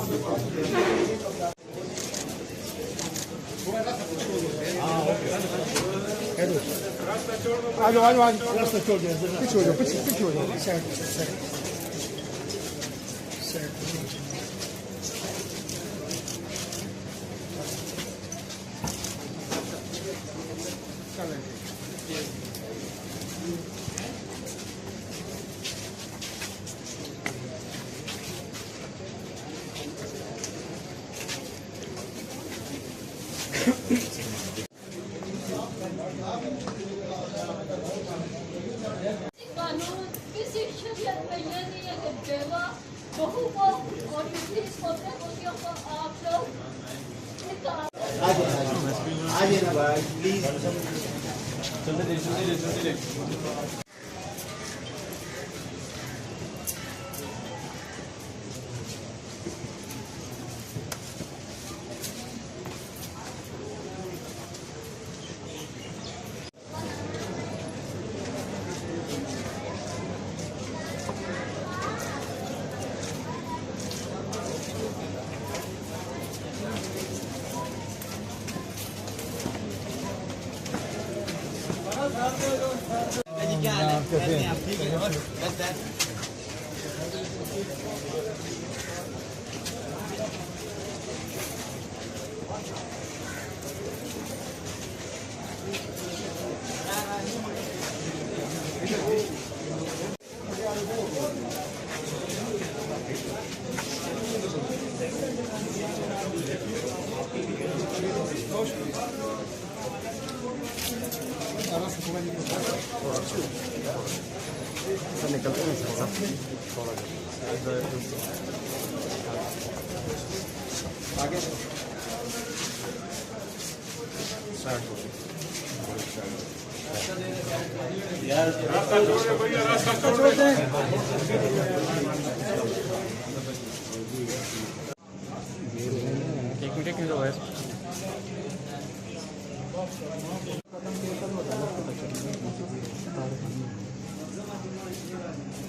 आज रास्ता छोड़ दिया, पीछे हो जाओ, पीछे हो जाओ, साइड कानून किसी शरीयत में ये नहीं है कि बेवा बहू को और किसी छोटे बच्चों को आप लोग आइए ना भाई प्लीज। क्या हाल है? आप ठीक है? और निकलते हैं सब आगे यार रास्ता छोड़ भैया, रास्ता छोड़ दे। एक मिनट